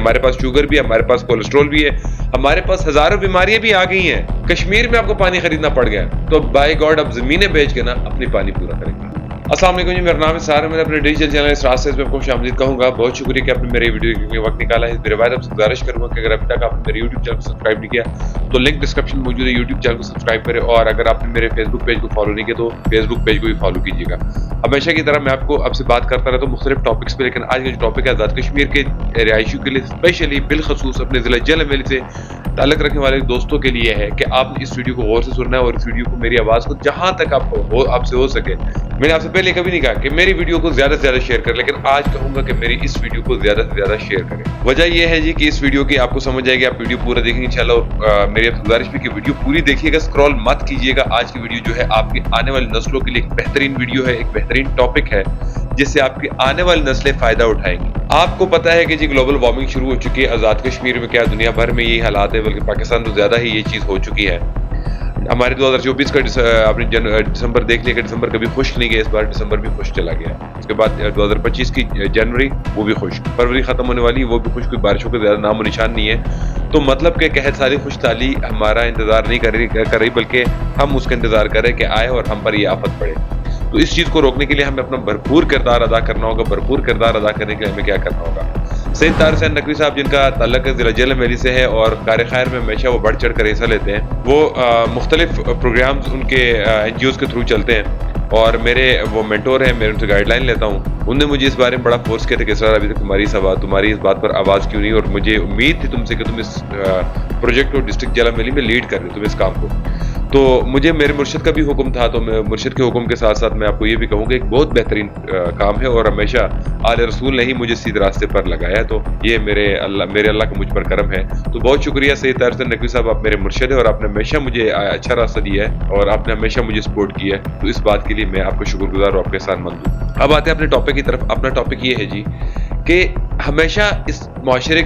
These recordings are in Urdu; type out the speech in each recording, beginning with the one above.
ہمارے پاس شوگر بھی ہے, ہمارے پاس کولیسٹرول بھی ہے, ہمارے پاس ہزاروں بیماریاں بھی آ گئی ہیں. کشمیر میں آپ کو پانی خریدنا پڑ گیا تو بائی گاڈ اب زمینیں بیچ کے نا اپنی پانی پورا کریں گے. السلام علیکم جی, میرا نام ہے سارا, میں اپنے ڈیجیٹل چینل اس راستے میں آپ کو خوش آمدید کہوں گا. بہت شکریہ کہ آپ نے میرے ویڈیو کے لیے وقت نکالا ہے. میرے بھائی آپ سے گزارش کروں گا کہ اگر ابھی تک آپ نے میرے یوٹیوب چینل کو سبسکرائب نہیں کیا تو لنک ڈسکرپشن میں موجود ہے, یوٹیوب چینل کو سبسکرائب کریں. اور اگر آپ نے میرے فیس بک پیج کو فالو نہیں کیا تو فیس بک پیج کو بھی فالو کیجیے گا. ہمیشہ کی طرح میں آپ سے بات کرتا رہتا ہوں مختلف ٹاپکس پہ, لیکن آج کا جو ٹاپک ہے آزاد کشمیر کے رہائشیوں کے لیے اسپیشلی بالخصوص اپنے ضلع جیل ویلی سے تعلق رکھنے والے دوستوں کے لیے ہے کہ آپ نے اس ویڈیو کو غور سے سننا ہے اور اس ویڈیو کو میری آواز کو جہاں تک آپ سے ہو سکے, میں نے آپ سے پہلے کبھی نہیں کہا کہ میری ویڈیو کو زیادہ سے زیادہ شیئر کریں, لیکن آج کہوں گا کہ میری اس ویڈیو کو زیادہ سے زیادہ شیئر کریں. وجہ یہ ہے جی کہ اس ویڈیو کی آپ کو سمجھ جائے گی, آپ ویڈیو پورا دیکھیں انشاءاللہ. اور میری آپ سے گزارش بھی کہ ویڈیو پوری دیکھیے گا, اسکرول مت کیجیے گا. آج کی ویڈیو جو ہے آپ کی آنے والی نسلوں کے لیے ایک بہترین ویڈیو ہے, ایک بہترین ٹاپک ہے جس سے آپ کی آنے والی نسلیں فائدہ اٹھائیں گی. آپ کو پتا ہے کہ جی گلوبل وارمنگ شروع ہو چکی ہے. آزاد کشمیر میں کیا دنیا بھر میں یہی حالات ہے, بلکہ پاکستان تو زیادہ ہی یہ چیز ہو چکی ہے. ہمارے 2024 کا اپنے دسمبر دیکھ لیا کہ دسمبر کبھی خشک نہیں گیا, اس بار دسمبر بھی خشک چلا گیا. اس کے بعد 2025 کی جنوری وہ بھی خشک, فروری ختم ہونے والی وہ بھی خشک, کوئی بارشوں کے زیادہ نام و نشان نہیں ہے. تو مطلب کہ قحط سالی خوش تالی ہمارا انتظار نہیں کر رہی, بلکہ ہم اس کا انتظار کریں کہ آئے اور ہم پر یہ آفت پڑے. تو اس چیز کو روکنے کے لیے ہمیں اپنا بھرپور کردار ادا کرنا ہوگا. بھرپور کردار ادا کرنے کے لیے ہمیں کیا کرنا ہوگا؟ سید طاہر حسین نقوی صاحب جن کا تعلق ضلع جیل ویلی سے ہے اور کار خیر میں ہمیشہ وہ بڑھ چڑھ کر حصہ لیتے ہیں, وہ مختلف پروگرامز ان کے این جی اوز کے تھرو چلتے ہیں اور میرے وہ مینٹور ہیں, میں ان سے گائیڈ لائن لیتا ہوں. انہوں نے مجھے اس بارے میں بڑا فورس کیا تھا کہ سر ابھی تک تمہاری اس بات پر آواز کیوں نہیں, اور مجھے امید تھی تم سے کہ تم اس پروجیکٹ کو ڈسٹرکٹ جیل ویلی میں لیڈ کر رہے تم اس کام کو. تو مجھے میرے مرشد کا بھی حکم تھا, تو میں مرشد کے حکم کے ساتھ ساتھ میں آپ کو یہ بھی کہوں گا ایک بہت بہترین کام ہے اور ہمیشہ آل رسول نے ہی مجھے سیدھے راستے پر لگایا ہے. تو یہ میرے اللہ کا مجھ پر کرم ہے. تو بہت شکریہ سید طاہر حسین نقوی صاحب, آپ میرے مرشد ہیں اور آپ نے ہمیشہ مجھے اچھا راستہ دیا ہے اور آپ نے ہمیشہ مجھے سپورٹ کیا ہے. تو اس بات کے لیے میں آپ کا شکر گزار اور آپ کے ساتھ مند ہوں. اب آتے ہیں اپنے ٹاپک کی طرف. اپنا ٹاپک یہ ہے جی کہ ہمیشہ اس معاشرے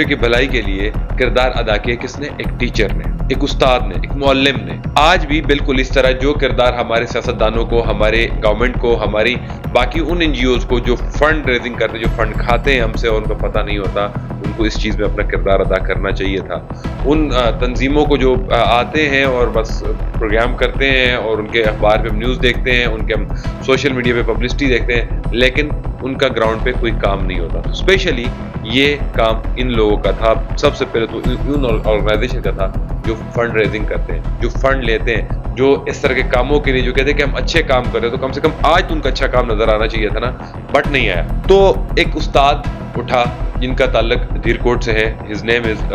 کی بھلائی کے لیے کردار ادا کیا کس نے؟ ایک ٹیچر نے, ایک استاد نے, ایک معلم نے. آج بھی بالکل اس طرح جو کردار ہمارے سیاستدانوں کو, ہمارے گورنمنٹ کو, ہماری باقی ان این جی اوز کو جو فنڈ ریزنگ کرتے ہیں, جو فنڈ کھاتے ہیں ہم سے اور ان کا پتہ نہیں ہوتا, ان کو اس چیز میں اپنا کردار ادا کرنا چاہیے تھا. ان تنظیموں کو جو آتے ہیں اور بس پروگرام کرتے ہیں اور ان کے اخبار پہ نیوز دیکھتے ہیں, ان کے ہم سوشل میڈیا پہ پبلسٹی دیکھتے ہیں, لیکن ان کا گراؤنڈ پہ کوئی کام نہیں ہوتا. تو اسپیشلی یہ کام ان لوگوں کا تھا. سب سے پہلے تو ان آرگنائزیشن کا تھا جو فنڈ ریزنگ کرتے ہیں, جو فنڈ لیتے ہیں, جو اس طرح کے کاموں کے لیے جو کہتے ہیں کہ ہم اچھے کام کر رہے ہیں, تو کم سے کم آج تو ان کا اچھا کام نظر آنا چاہیے تھا نا, بٹ نہیں آیا. تو ایک استاد اٹھا جن کا تعلق دھیرکوٹ سے ہے, ہز نیم از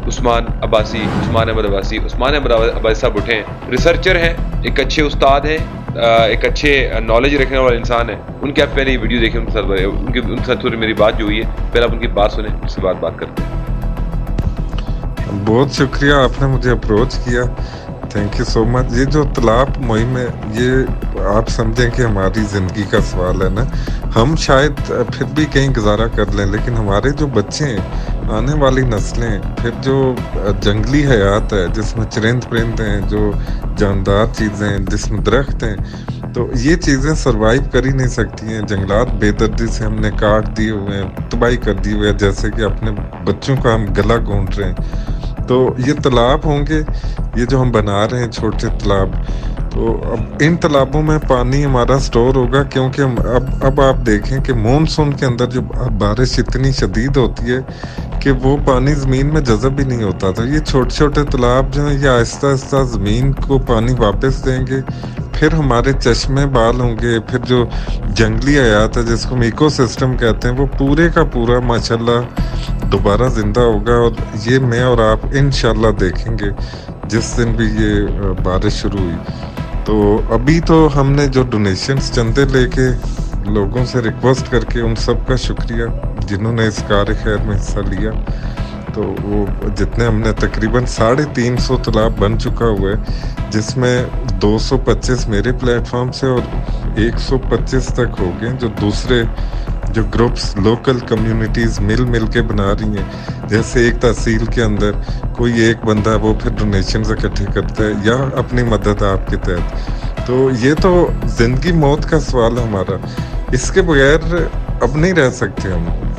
عثمان احمد عباسی. عثمان احمد عباسی صاحب اٹھے ہیں, ریسرچر ہیں, ایک اچھے استاد ہیں, ایک اچھے نالج رکھنے والے انسان ہیں. ان کے آپ پہلے یہ ویڈیو دیکھیں, ان کے ساتھ تھوڑی میری بات جو ہوئی ہے, پہلے آپ ان کی بات سنیں, اس کے بعد بات کرتے ہیں. بہت شکریہ آپ نے مجھے اپروچ کیا, تھینک یو سو مچ. یہ جو طلاب مہم ہے یہ آپ سمجھیں کہ ہماری زندگی کا سوال ہے نا. ہم شاید پھر بھی کہیں گزارا کر لیں, لیکن ہمارے جو بچے ہیں, آنے والی نسلیں, پھر جو جنگلی حیات ہے جس میں چرند پرند ہیں, جو جاندار چیزیں ہیں, جس میں درخت ہیں, تو یہ چیزیں سروائیو کر ہی نہیں سکتی ہیں. جنگلات بے دردی سے ہم نے کاٹ دیے ہوئے ہیں, تباہی کر دی ہوئے ہیں, جیسے کہ اپنے بچوں کا ہم گلا گھونٹ رہے ہیں. تو یہ تالاب ہوں گے, یہ جو ہم بنا رہے ہیں چھوٹے تالاب, تو اب ان تالابوں میں پانی ہمارا سٹور ہوگا, کیونکہ ہم اب آپ دیکھیں کہ مونسون کے اندر جو بارش اتنی شدید ہوتی ہے کہ وہ پانی زمین میں جذب ہی نہیں ہوتا. تو یہ چھوٹے چھوٹے تالاب جو ہیں یہ آہستہ آہستہ زمین کو پانی واپس دیں گے, پھر ہمارے چشمے بال ہوں گے, پھر جو جنگلی حیات ہے جس کو ہم ایکو سسٹم کہتے ہیں, وہ پورے کا پورا ماشاءاللہ دوبارہ زندہ ہوگا. اور یہ میں اور آپ انشاءاللہ دیکھیں گے جس دن بھی یہ بارش شروع ہوئی. تو ابھی تو ہم نے جو ڈونیشنز چندے لے کے لوگوں سے ریکویسٹ کر کے, ان سب کا شکریہ جنہوں نے اس کار خیر میں حصہ لیا. تو وہ جتنے ہم نے تقریباً 350 تالاب بن چکا ہوا ہے, جس میں 225 میرے پلیٹ فارم سے اور 125 تک ہو گئے جو دوسرے جو گروپس لوکل کمیونٹیز مل کے بنا رہی ہیں. جیسے ایک تحصیل کے اندر کوئی ایک بندہ وہ پھر ڈونیشنز اکٹھے کرتا ہے یا اپنی مدد آپ کے تحت. تو یہ تو زندگی موت کا سوال ہے ہمارا, اس کے بغیر اب نہیں رہ سکتے ہم.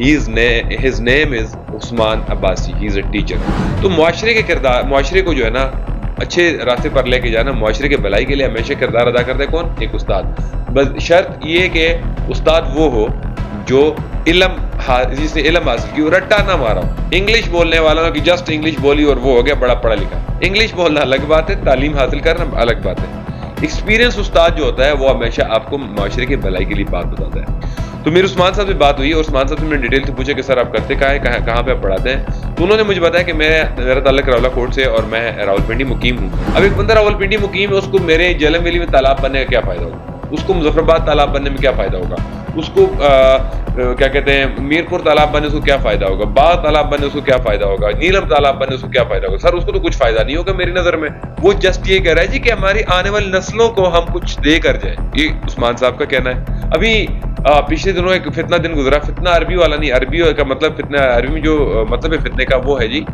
his name is Usman Abbasi, he is a teacher. تو معاشرے کے کردار, معاشرے کو جو ہے نا اچھے راستے پر لے کے جانا, معاشرے کے بھلائی کے لیے ہمیشہ کردار ادا کرتا ہے کون؟ ایک استاد. بس شرط یہ کہ استاد وہ ہو جو علم, جس نے علم حاصل کی, رٹا نہ مارا ہو. انگلش بولنے والا کہ جسٹ انگلش بولی اور وہ ہو گیا بڑا پڑھا لکھا. انگلش بولنا الگ بات ہے, تعلیم حاصل کرنا الگ بات ہے. ایکسپیرینس استاد جو ہوتا ہے وہ ہمیشہ آپ کو معاشرے کی بھلائی کے لیے بات بتاتا ہے. تو میرے عثمان صاحب سے بات ہوئی, اور عثمان صاحب سے میں نے ڈیٹیل سے پوچھا کہ سر آپ کرتے کہاں پہ آپ پڑھاتے ہیں؟ تو انہوں نے مجھے بتایا کہ میرا تعلق راولا کوٹ سے, اور میں راولپنڈی مقیم ہوں. اب ایک بندہ راولپنڈی مقیم ہے, اس کو میرے جہلم ویلی میں تالاب بننے کا کیا فائدہ ہوگا؟ اس کو مظفر آباد تالاب بننے میں کیا فائدہ ہوگا؟ اس کو کیا کہتے ہیں میرپور تالاب بننے سے کیا فائدہ ہوگا؟ باغ تالاب بننے سے کیا فائدہ ہوگا؟ نیلم تالاب بننے سے کیا فائدہ ہوگا؟ سر اس کو تو کچھ فائدہ نہیں ہوگا میری نظر میں. وہ جسٹ یہ کہہ رہا ہے جی کہ ہماری آنے والی نسلوں کو ہم کچھ دے کر جائیں. یہ عثمان صاحب کا کہنا ہے. ابھی پچھلے دنوں ایک فتنہ دن گزرا, فتنہ عربی والا نہیں, عربی کا مطلب فتنہ, عربی میں جو مطلب ہے فتنے کا وہ ہے جی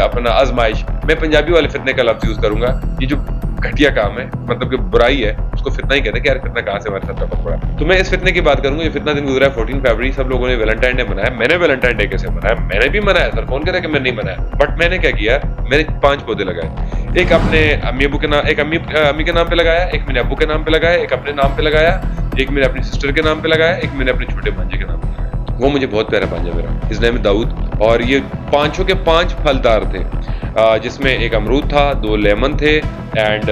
اپنا آزمائش. میں پنجابی والے فتنے کا لفظ یوز کروں گا. یہ جو گھٹیا کام ہے, مطلب کہ برائی ہے, اس کو فتنہ ہی کہتے ہیں کہ یار فتنہ کہاں سے ہمارے ساتھ ٹپک پڑا. تو میں اس فتنے کی بات کروں گا. یہ فتنہ دن گزرا ہے 14 فروری, سب لوگوں نے ویلنٹائن ڈے منایا. میں نے ویلنٹائن ڈے کیسے منایا؟ میں نے بھی منایا سر, کون کہہ رہا ہے کہ میں نہیں منایا؟ بٹ میں نے کیا کیا, میں نے 5 پودے لگائے. ایک اپنے امی ابو کے نام, ایک امی کے نام پہ لگایا, ایک میں نے ابو کے نام پہ لگایا, ایک اپنے نام پہ لگایا, ایک میں نے اپنی سسٹر کے نام پہ لگایا, ایک میں نے اپنے چھوٹے بھانجے کے نام پہ لگایا. وہ مجھے بہت پیارا بھانجا میرا, اس نام داؤد. اور یہ 5 کے 5 پھلدار تھے, جس میں ایک امرود تھا, 2 لیمن تھے, اینڈ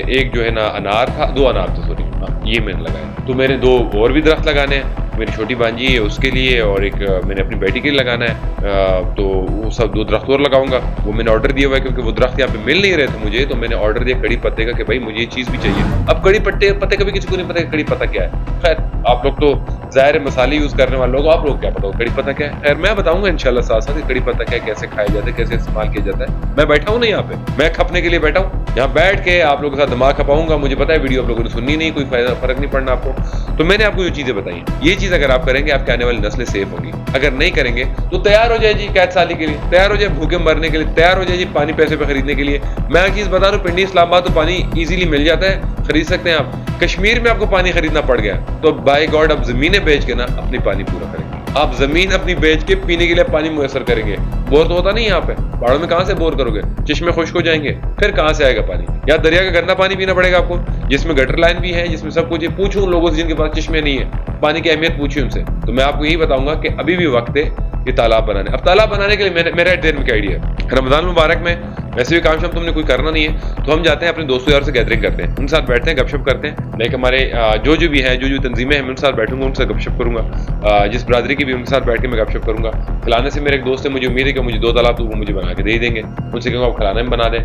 ایک جو ہے نا انار تھا, 2 انار تھے سوری. یہ میں نے لگایا. تو میرے 2 اور بھی درخت لگانے ہیں. میری چھوٹی بانجی ہے اس کے لیے, اور ایک میں نے اپنی بیٹی کے لیے لگانا ہے. تو وہ سب 2 درخت اور لگاؤں گا. وہ میں نے آرڈر دیا ہوا ہے کیونکہ وہ درخت یہاں پہ مل نہیں رہے تھے مجھے. تو میں نے آرڈر دیا کڑی پتے کا کہ بھائی مجھے یہ چیز بھی چاہیے. اب کڑی پتے کبھی کسی کو نہیں پتا کہ کڑی پتا کیا ہے. خیر آپ لوگ تو ظاہر مسالے یوز کرنے والے لوگ, آپ لوگ کیا پتا ہو کڑی پتا کیا ہے. خیر میں بتاؤں گا انشاءاللہ ساتھ ساتھ کڑی پتا کیا ہے, کیسے کھایا جاتا ہے, کیسے استعمال کیا جاتا ہے. میں بیٹھا ہوں نا یہاں پہ, میں کھپنے کے لیے بیٹھا ہوں. یہاں بیٹھ کے آپ لوگوں کے ساتھ دماغ کھپاؤں گا. مجھے پتا ہے ویڈیو آپ لوگوں نے سننی نہیں, کوئی فرق نہیں پڑنا آپ کو. تو میں نے آپ کو جو چیزیں بتائی, یہ چیز اگر آپ کریں گے آپ کے آنے والی نسلیں سیف ہوں گی. اگر نہیں کریں گے تو تیار ہو جائے جی قید سالی کے لیے, تیار ہو جائے بھوکے مرنے کے لیے, تیار ہو جائے جی پانی پیسے پہ خریدنے کے لیے. میں ایک چیز بتا رہا ہوں, پنڈی اسلام آباد تو پانی ایزیلی مل جاتا ہے, خرید سکتے ہیں آپ. کشمیر میں آپ کو پانی خریدنا پڑ گیا تو بائی گاڈ آپ زمینیں بیچ کے نا اپنی پانی پورا کریں گے. آپ زمین اپنی بیچ کے پینے کے لیے پانی میسر کریں گے. بور تو ہوتا نہیں یہاں پہ, پہاڑوں میں کہاں سے بور کرو گے؟ چشمے خشک ہو جائیں گے, پھر کہاں سے آئے گا پانی؟ یا دریا کا گندا پانی پینا پڑے گا آپ کو, جس میں گٹر لائن بھی ہے, جس میں سب کچھ ہے. پوچھوں لوگوں سے جن کے پاس چشمے نہیں ہے, پانی کی اہمیت پوچھیں ان سے. تو میں آپ کو یہی بتاؤں گا کہ ابھی بھی وقت ہے یہ تالاب بنانے. اب تالاب بنانے کے لیے میرا دیر میں کیا آئیڈیا ہے, رمضان مبارک میں ویسے بھی کام شام تم نے کوئی کرنا نہیں ہے, تو ہم جاتے ہیں اپنے دوستوں یار سے گیدرنگ کرتے ہیں, ان کے ساتھ بیٹھتے ہیں, گپ شپ کرتے ہیں. لیکن ہمارے جو بھی ہیں, جو تنظیمیں ہیں, میں ان کے ساتھ بیٹھوں گا, ان سے گپ شپ کروں گا. جس برادری کی بھی ان کے ساتھ بیٹھ کے میں گپ شپ کروں گا. کھلانے سے میرے ایک دوست ہے, مجھے امید ہے کہ مجھے 2 تالاب تو وہ مجھے بنا کے دے ہی دیں گے. ان سے کہوں گا آپ کھلانے میں بنا دیں.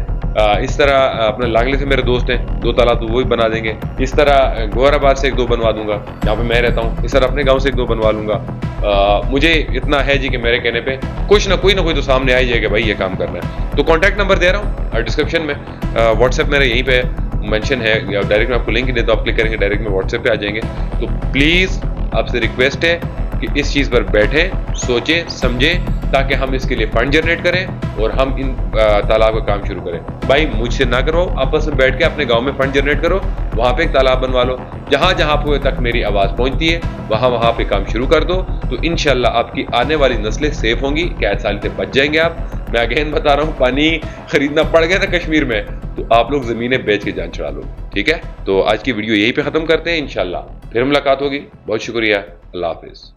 اس طرح اپنے لاگلے سے میرے دوست ہیں, 2 تالاب تو وہ بھی بنا دیں گے. اس طرح گوہر آباد سے 1-2 بنوا دوں گا, جہاں پہ میں رہتا ہوں. اس طرح اپنے گاؤں سے 1-2 بنوا لوں گا. مجھے اتنا ہے جی کہ میرے کہنے پہ کچھ نہ کوئی تو سامنے آ ہی جائے کہ بھائی یہ کام کرنا ہے. تو کانٹیکٹ نمبر دے رہا ہوں ڈسکرپشن میں, واٹس ایپ میرا یہیں پہ مینشن ہے, یا ڈائریکٹ میں آپ کو لنک دے تو آپ کلک کریں گے ڈائریکٹ میں واٹس ایپ پہ آ جائیں گے. تو پلیز آپ سے ریکویسٹ ہے کہ اس چیز پر بیٹھیں, سوچیں, سمجھیں, تاکہ ہم اس کے لیے فنڈ جنریٹ کریں اور ہم ان تالاب کا کام شروع کریں. بھائی مجھ سے نہ کرو, آپس میں بیٹھ کے اپنے گاؤں میں فنڈ جنریٹ کرو, وہاں پہ ایک تالاب بنوا لو. جہاں جہاں تک میری آواز پہنچتی ہے وہاں پہ کام شروع کر دو. تو انشاءاللہ آپ کی آنے والی نسلیں سیف ہوں گی, قید سالی سے بچ جائیں گے آپ. میں اگین بتا رہا ہوں, پانی خریدنا پڑ گیا نا کشمیر میں, تو آپ لوگ زمینیں بیچ کے جان چھڑا لو. ٹھیک ہے, تو آج کی ویڈیو یہی پہ ختم کرتے ہیں. انشاءاللہ پھر ملاقات ہوگی. بہت شکریہ, اللہ حافظ.